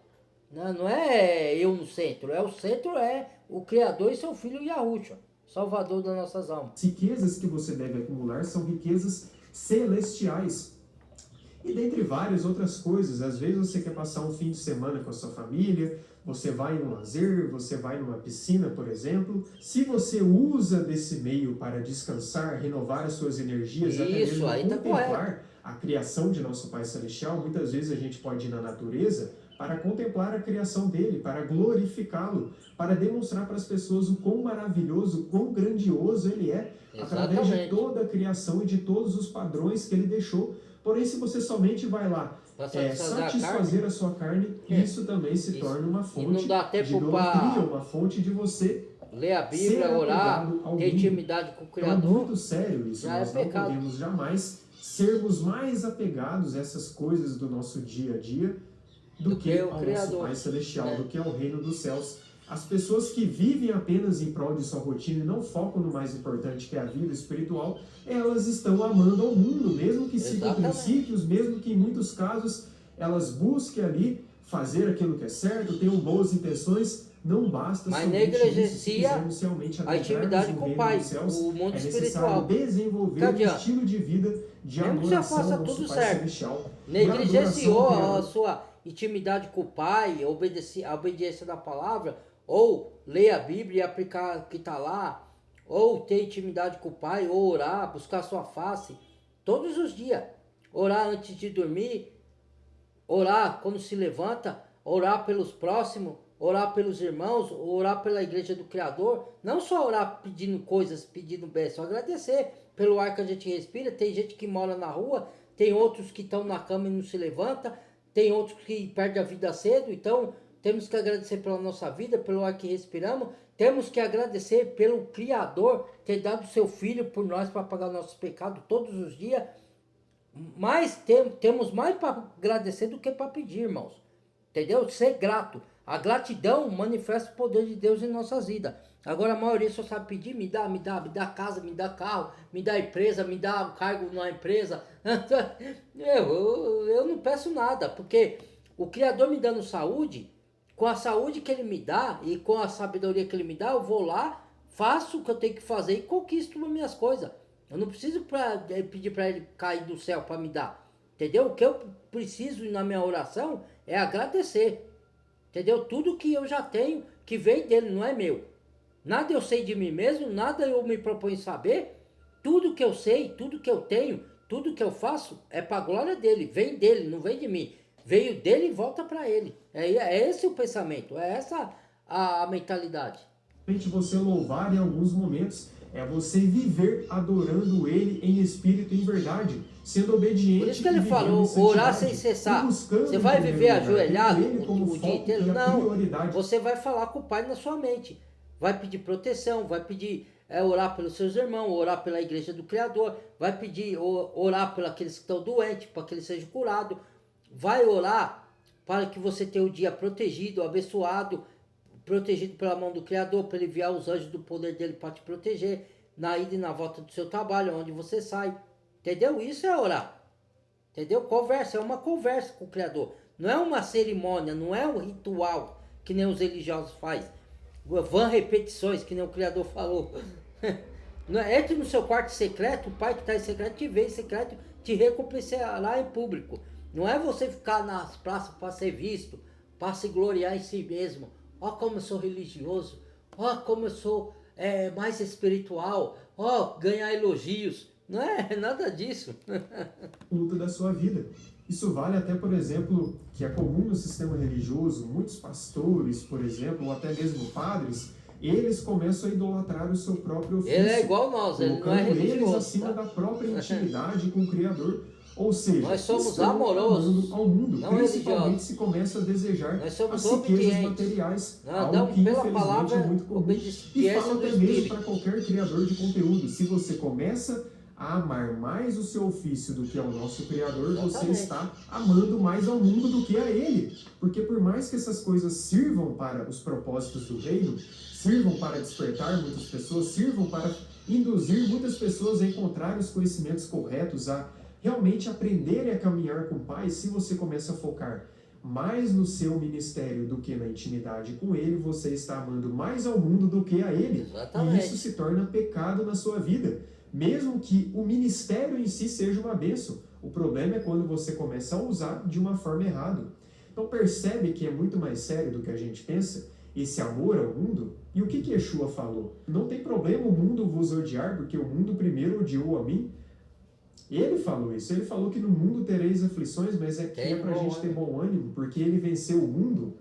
A: Não é eu no centro. O centro é o Criador e seu filho Yahushua, Salvador das nossas almas.
B: As riquezas que você deve acumular são riquezas celestiais. E dentre várias outras coisas, às vezes você quer passar um fim de semana com a sua família, você vai em um lazer, você vai numa piscina, por exemplo. Se você usa desse meio para descansar, renovar as suas energias, até mesmo contemplar a criação de nosso Pai Celestial, muitas vezes a gente pode ir na natureza para contemplar a criação dele, para glorificá-lo, para demonstrar para as pessoas o quão maravilhoso, o quão grandioso ele é, através de toda a criação e de todos os padrões que ele deixou. Porém, se você somente vai lá satisfazer a sua carne, isso também se torna uma fonte de idolatria, uma fonte de você
A: ler a Bíblia, orar, ter intimidade com o Criador.
B: Então é muito sério isso, nós não podemos jamais sermos mais apegados a essas coisas do nosso dia a dia do que ao nosso Pai Celestial, do que ao reino dos céus. As pessoas que vivem apenas em prol de sua rotina e não focam no mais importante, que é a vida espiritual, elas estão amando ao mundo, mesmo que sigam princípios, mesmo que em muitos casos elas busquem ali fazer aquilo que é certo, tenham boas intenções, não basta
A: somente negligencia a intimidade com o Pai, o mundo espiritual.
B: É desenvolver um estilo de vida de adoração ao nosso Pai Celestial.
A: Negligenciou a sua intimidade com o Pai, a obediência da palavra, ou ler a Bíblia e aplicar o que está lá, ou ter intimidade com o Pai, ou orar, buscar sua face, todos os dias. Orar antes de dormir, orar quando se levanta, orar pelos próximos, orar pelos irmãos, orar pela igreja do Criador. Não só orar pedindo coisas, pedindo bênção, agradecer pelo ar que a gente respira. Tem gente que mora na rua, tem outros que estão na cama e não se levanta, tem outros que perdem a vida cedo, então temos que agradecer pela nossa vida, pelo ar que respiramos. Temos que agradecer pelo Criador ter dado seu Filho por nós para pagar nossos pecados todos os dias. Mas temos mais para agradecer do que para pedir, irmãos. Entendeu? Ser grato. A gratidão manifesta o poder de Deus em nossas vidas. Agora a maioria só sabe pedir, me dá casa, me dá carro, me dá empresa, me dá um cargo na empresa. Eu não peço nada, porque o Criador me dando saúde, com a saúde que ele me dá e com a sabedoria que ele me dá, eu vou lá, faço o que eu tenho que fazer e conquisto as minhas coisas. Eu não preciso pedir para ele cair do céu para me dar. Entendeu? O que eu preciso na minha oração é agradecer. Entendeu? Tudo que eu já tenho, que vem dele, não é meu. Nada eu sei de mim mesmo, nada eu me proponho saber. Tudo que eu sei, tudo que eu tenho, tudo que eu faço é para a glória dele. Vem dele, não vem de mim. Veio dele e volta para ele. É esse o pensamento, é essa a mentalidade.
B: Você louvar em alguns momentos é você viver adorando ele em espírito e em verdade, sendo obediente.
A: Por isso que ele falou, orar sem cessar. Você vai viver ajoelhado o dia inteiro? Não, você vai falar com o Pai na sua mente. Vai pedir proteção, vai pedir orar pelos seus irmãos, orar pela igreja do Criador, vai pedir orar pelos aqueles que estão doentes, para que eles sejam curados. Vai orar para que você tenha o dia protegido, abençoado, protegido pela mão do Criador, para ele enviar os anjos do poder dele para te proteger, na ida e na volta do seu trabalho, onde você sai. Entendeu? Isso é orar. Entendeu? Conversa, é uma conversa com o Criador. Não é uma cerimônia, não é um ritual que nem os religiosos fazem. Vã repetições, que nem o Criador falou. Entre no seu quarto secreto, o Pai que está em secreto te vê em secreto, te recompensará em público. Não é você ficar nas praças para ser visto, para se gloriar em si mesmo. Ó como eu sou religioso, ó como eu sou mais espiritual, ó ganhar elogios. Não é nada disso.
B: Luta da sua vida. Isso vale até, por exemplo, que é comum no sistema religioso, muitos pastores, por exemplo, ou até mesmo padres, eles começam a idolatrar o seu próprio ofício.
A: Ele é igual nós, ele não é religioso.
B: Eles acima da própria intimidade com o Criador. Ou seja,
A: nós somos amorosos,
B: ao mundo,
A: não
B: principalmente se começa a desejar as riquezas materiais, algo que
A: pela
B: infelizmente
A: palavra,
B: é muito comum. E fala até mesmo para qualquer criador de conteúdo, se você começa a amar mais o seu ofício do que ao nosso Criador, você está amando mais ao mundo do que a Ele. Porque por mais que essas coisas sirvam para os propósitos do reino, sirvam para despertar muitas pessoas, sirvam para induzir muitas pessoas a encontrar os conhecimentos corretos, a realmente aprenderem a caminhar com o Pai, se você começa a focar mais no seu ministério do que na intimidade com Ele, você está amando mais ao mundo do que a Ele.
A: Exatamente.
B: E isso se torna pecado na sua vida. Mesmo que o ministério em si seja uma bênção. O problema é quando você começa a usar de uma forma errada. Então percebe que é muito mais sério do que a gente pensa, esse amor ao mundo. E o que Yeshua falou? Não tem problema o mundo vos odiar, porque o mundo primeiro odiou a mim. Ele falou isso, ele falou que no mundo tereis aflições, mas aqui é para a gente ter bom ânimo, porque ele venceu o mundo.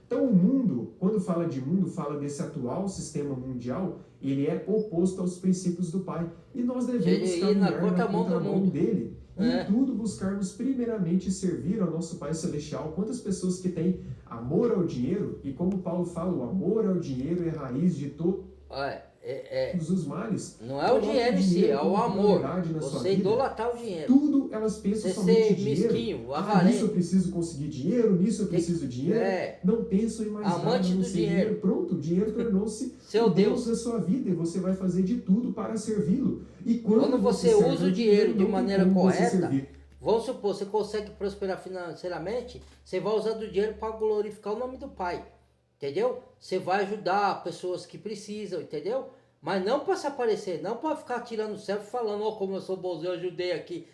B: Então o mundo, quando fala de mundo, fala desse atual sistema mundial, ele é oposto aos princípios do Pai. E nós devemos caminhar na contramão dele. E em tudo buscarmos primeiramente servir ao nosso Pai Celestial. Quantas pessoas que têm amor ao dinheiro, e como Paulo fala, o amor ao dinheiro é a raiz de todos os males.
A: Não é o dinheiro em si, é o amor. Você idolatrar o dinheiro.
B: Tudo elas pensam somente em dinheiro.
A: Mesquinho,
B: nisso eu preciso conseguir dinheiro, nisso eu preciso dinheiro. Não pensam em mais nada, não sei dinheiro. Pronto, o dinheiro tornou-se
A: seu Deus
B: da sua vida e você vai fazer de tudo para servi-lo. E
A: quando você usa o dinheiro de maneira correta, vamos supor, você consegue prosperar financeiramente, você vai usar do dinheiro para glorificar o nome do Pai. Entendeu? Você vai ajudar pessoas que precisam, entendeu? Mas não para se aparecer, não para ficar tirando selfie falando, como eu sou bonzinho, eu ajudei aqui.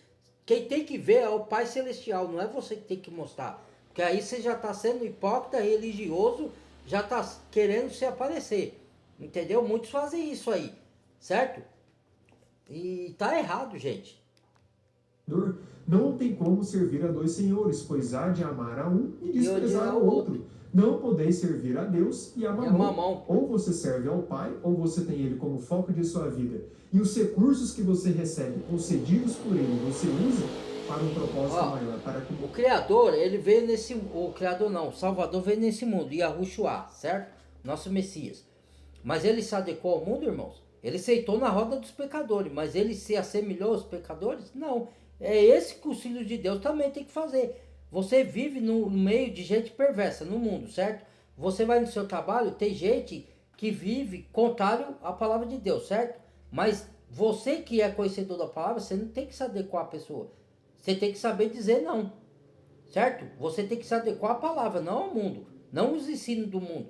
A: Quem tem que ver é o Pai Celestial, não é você que tem que mostrar. Porque aí você já está sendo hipócrita, religioso, já está querendo se aparecer. Entendeu? Muitos fazem isso aí, certo? E tá errado, gente.
B: Não tem como servir a dois senhores, pois há de amar a um e desprezar ao outro. Não podeis servir a Deus e a mamão. Ou você serve ao Pai, ou você tem Ele como foco de sua vida. E os recursos que você recebe, concedidos por Ele, você usa para um propósito maior.
A: O Criador, ele veio o Salvador veio nesse mundo, Yahushua, certo? Nosso Messias. Mas ele se adequou ao mundo, irmãos? Ele sentou na roda dos pecadores, mas ele se assemelhou aos pecadores? Não. É esse que os filhos de Deus também tem que fazer. Você vive no meio de gente perversa no mundo, certo? Você vai no seu trabalho, tem gente que vive contrário à palavra de Deus, certo? Mas você que é conhecedor da palavra, você não tem que se adequar à pessoa. Você tem que saber dizer não, certo? Você tem que se adequar à palavra, não ao mundo. Não os ensinos do mundo,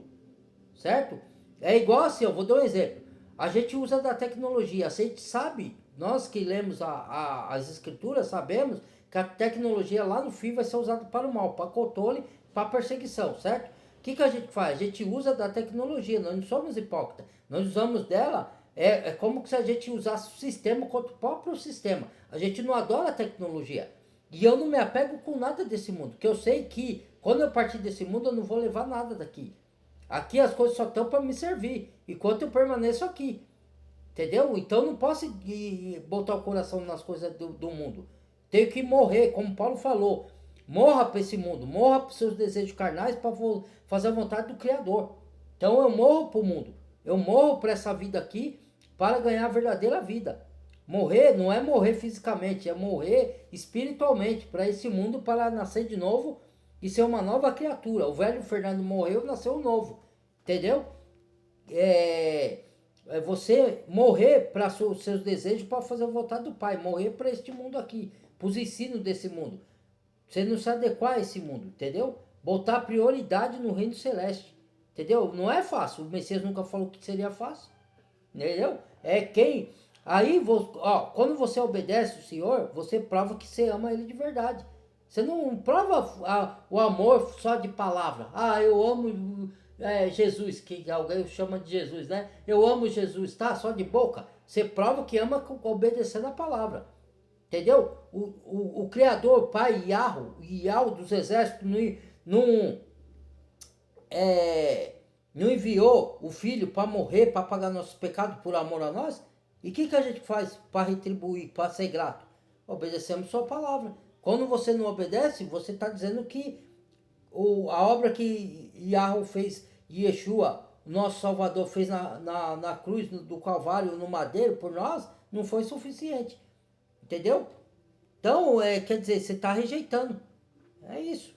A: certo? É igual assim, eu vou dar um exemplo. A gente usa da tecnologia, a gente sabe, nós que lemos as escrituras, sabemos que a tecnologia lá no fim vai ser usada para o mal, para controle, para perseguição, certo? O que a gente faz? A gente usa da tecnologia, nós não somos hipócritas. Nós usamos dela, é como se a gente usasse o sistema contra o próprio sistema. A gente não adora a tecnologia. E eu não me apego com nada desse mundo, porque eu sei que quando eu partir desse mundo eu não vou levar nada daqui. Aqui as coisas só estão para me servir, enquanto eu permaneço aqui. Entendeu? Então eu não posso botar o coração nas coisas do mundo. Tenho que morrer, como Paulo falou. Morra para esse mundo, morra para os seus desejos carnais para fazer a vontade do Criador. Então eu morro para o mundo. Eu morro para essa vida aqui para ganhar a verdadeira vida. Morrer não é morrer fisicamente, é morrer espiritualmente para esse mundo, para nascer de novo e ser uma nova criatura. O velho Fernando morreu, nasceu um novo. Entendeu? É você morrer para seus desejos para fazer a vontade do Pai. Morrer para este mundo aqui. os ensinos desse mundo. Você não se adequar a esse mundo, entendeu? Botar prioridade no reino celeste, entendeu? Não é fácil, o Messias nunca falou que seria fácil, entendeu? É quem... Aí, ó, quando você obedece o Senhor, você prova que você ama Ele de verdade. Você não prova o amor só de palavra. Ah, eu amo Jesus, que alguém chama de Jesus, né? Eu amo Jesus, tá? Só de boca. Você prova que ama obedecendo a palavra. Entendeu? O Criador, Pai Yahweh dos exércitos, não enviou o Filho para morrer, para pagar nossos pecados por amor a nós? E o que a gente faz para retribuir, para ser grato? Obedecemos sua palavra. Quando você não obedece, você está dizendo que a obra que Yahweh fez, Yeshua, nosso Salvador, fez na cruz do Calvário, no madeiro, por nós, não foi suficiente. Entendeu? Então, quer dizer, você está rejeitando. É isso.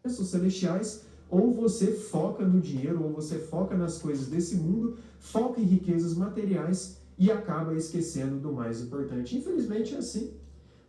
B: Os celestiais, ou você foca no dinheiro, ou você foca nas coisas desse mundo, foca em riquezas materiais e acaba esquecendo do mais importante. Infelizmente é assim.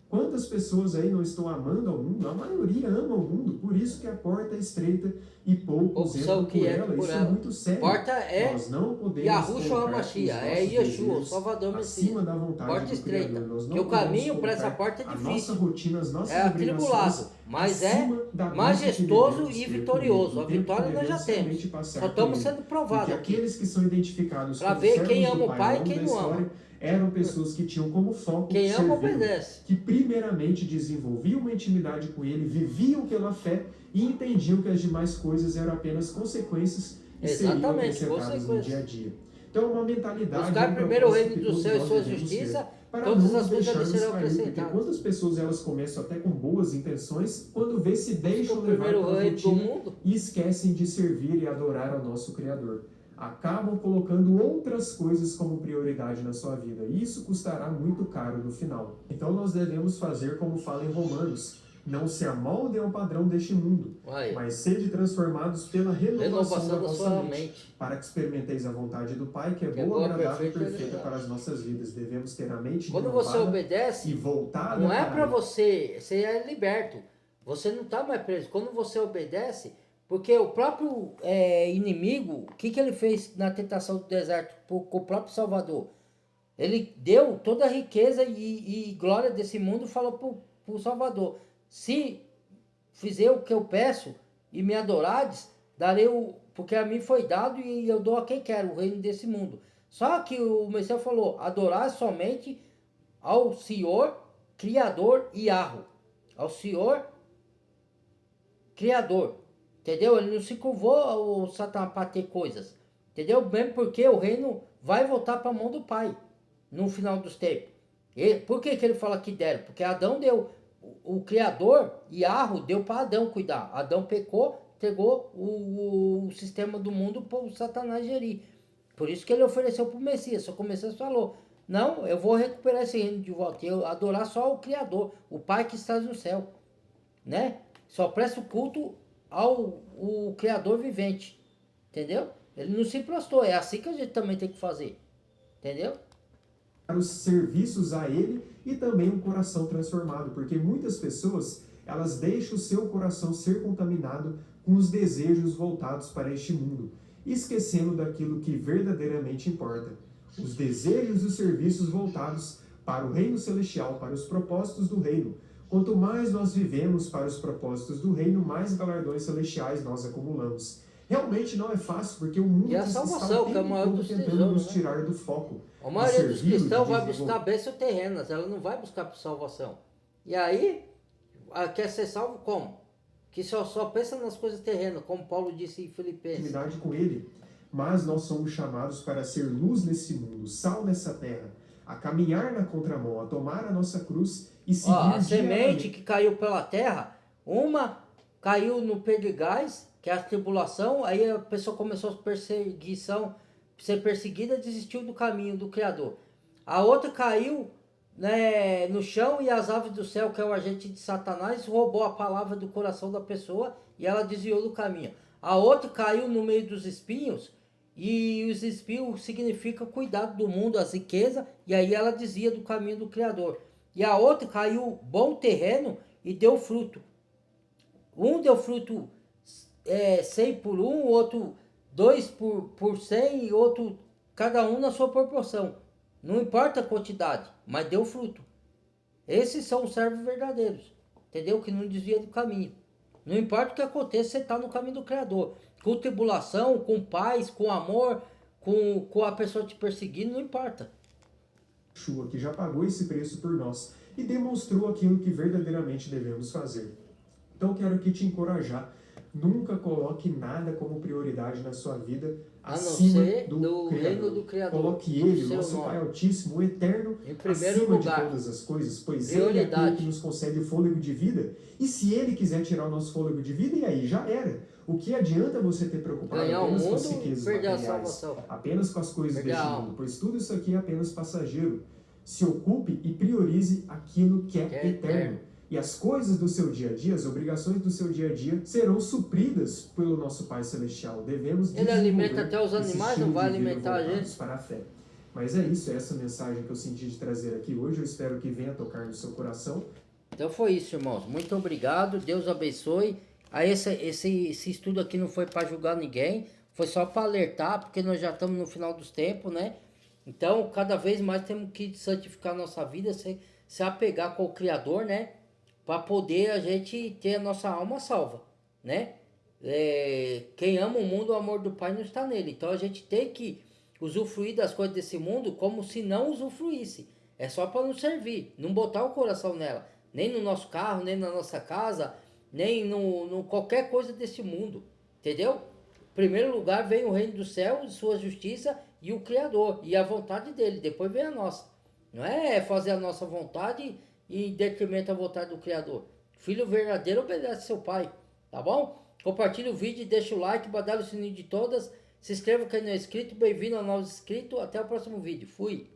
B: Quantas pessoas aí não estão amando ao mundo? A maioria ama o mundo, por isso que a porta é estreita e poucos entram por ela. Isso é muito sério.
A: Porta é
B: Nós não podemos
A: Yahushua HaMashiach, é Yeshua, o Salvador Messias.
B: Acima da vontade
A: porta estreita.
B: Criador. Nós não
A: que o caminho para essa porta é difícil.
B: A nossa rotina, as nossas
A: atribulado, mas é majestoso e vitorioso. A vitória nós já temos. Só estamos sendo provados aqui.
B: Aqueles que são identificados
A: para ver quem ama o Pai e quem não ama.
B: Eram pessoas que tinham como foco
A: quem ama obedece.
B: Que primeiramente desenvolviam uma intimidade com Ele, viviam pela fé e entendiam que as demais coisas eram apenas consequências e seriam acrescentadas no dia a dia. Então, uma mentalidade...
A: Buscar primeiro o reino do céu e sua justiça, todas as coisas serão acrescentadas.
B: Quantas pessoas elas começam até com boas intenções, quando vê se deixam levar
A: pela
B: rotina e esquecem de servir e adorar ao nosso Criador. Acabam colocando outras coisas como prioridade na sua vida. E isso custará muito caro no final. Então nós devemos fazer como fala em Romanos. Não se amoldem ao padrão deste mundo, mas sede transformados pela renovação da vossa mente, para que experimenteis a vontade do Pai, que é boa, agradável e perfeita para as nossas vidas. Devemos ter a mente
A: quando você obedece,
B: e voltada
A: não é para você é liberto. Você não está mais preso. Quando você obedece... Porque o próprio inimigo, o que ele fez na tentação do deserto com o próprio Salvador? Ele deu toda a riqueza e glória desse mundo e falou para o Salvador: se fizer o que eu peço e me adorades, darei porque a mim foi dado e eu dou a quem quero o reino desse mundo. Só que o Messias falou: adorar somente ao Senhor Criador e Yahweh, ao Senhor Criador. Entendeu? Ele não se curvou o Satanás para ter coisas. Entendeu? Mesmo porque o reino vai voltar para a mão do Pai no final dos tempos. Por que ele fala que deram? Porque Adão deu. O Criador, Yahweh, deu para Adão cuidar. Adão pecou, entregou o sistema do mundo para o Satanás gerir. Por isso que ele ofereceu para o Messias. Só que o Messias falou: não, eu vou recuperar esse reino de volta. Eu adorar só o Criador, o Pai que está no céu. Né? Só presta o culto o Criador vivente, entendeu? Ele não se prostou, é assim que a gente também tem que fazer, entendeu?
B: Os serviços a Ele e também um coração transformado, porque muitas pessoas, elas deixam o seu coração ser contaminado com os desejos voltados para este mundo, esquecendo daquilo que verdadeiramente importa. Os desejos e os serviços voltados para o reino celestial, para os propósitos do reino. Quanto mais nós vivemos para os propósitos do reino, mais galardões celestiais nós acumulamos. Realmente não é fácil, porque o mundo
A: está o tempo todo
B: tentando nos tirar do foco.
A: A maioria dos cristãos vai buscar bênçãos terrenas, ela não vai buscar por salvação. E aí, quer ser salvo como? Que só pensa nas coisas terrenas, como Paulo disse em Filipenses.
B: Intimidade com Ele, mas nós somos chamados para ser luz nesse mundo, sal nessa terra, a caminhar na contramão, a tomar a nossa cruz e seguir
A: a semente que caiu pela terra, uma caiu no pedregais, que é a tribulação, aí a pessoa começou a ser perseguida, desistiu do caminho do Criador. A outra caiu, né, no chão e as aves do céu, que é o agente de Satanás, roubou a palavra do coração da pessoa e ela desviou do caminho. A outra caiu no meio dos espinhos, e os espinhos significam cuidado do mundo, as riquezas, e aí ela desvia do caminho do Criador. e a outra caiu bom terreno e deu fruto. Um deu fruto 100 por um, outro 2 por 100 e outro, cada um na sua proporção. Não importa a quantidade, mas deu fruto. Esses são os servos verdadeiros, entendeu? Que não desvia do caminho. Não importa o que aconteça, você está no caminho do Criador. Com tribulação, com paz, com amor, com a pessoa te perseguindo, não importa.
B: Yeshua, que já pagou esse preço por nós e demonstrou aquilo que verdadeiramente devemos fazer. Então quero aqui te encorajar, nunca coloque nada como prioridade na sua vida acima do reino do Criador. Coloque Ele, nosso Pai Altíssimo, o Eterno, acima de todas as coisas, pois Ele é aquele que nos concede o fôlego de vida. E se Ele quiser tirar o nosso fôlego de vida, e aí já era. O que adianta você ter preocupado apenas com as riquezas materiais, apenas com as coisas deste mundo, pois tudo isso aqui é apenas passageiro. Se ocupe e priorize aquilo que é eterno. E as coisas do seu dia a dia, as obrigações do seu dia a dia, serão supridas pelo nosso Pai Celestial. Devemos
A: Ele alimenta até os animais, não vai alimentar a gente.
B: Para a fé. Mas é isso, é essa mensagem que eu senti de trazer aqui hoje. Eu espero que venha tocar no seu coração.
A: Então foi isso, irmãos. Muito obrigado. Deus abençoe. Aí esse estudo aqui não foi para julgar ninguém. Foi só para alertar, porque nós já estamos no final dos tempos, né? Então, cada vez mais temos que santificar a nossa vida, se apegar com o Criador, né? Para poder a gente ter a nossa alma salva, né? Quem ama o mundo, o amor do Pai não está nele. Então a gente tem que usufruir das coisas desse mundo como se não usufruísse. É só para nos servir, não botar o coração nela. Nem no nosso carro, nem na nossa casa, nem no qualquer coisa desse mundo. Entendeu? Em primeiro lugar vem o reino do céu, sua justiça e o Criador. E a vontade dele, depois vem a nossa. Não é fazer a nossa vontade e em detrimento à vontade do Criador. Filho verdadeiro obedece seu pai, tá bom? Compartilhe o vídeo, deixa o like, badale o sininho de todas, se inscreva quem não é inscrito, bem-vindo ao novo inscrito, até o próximo vídeo, fui!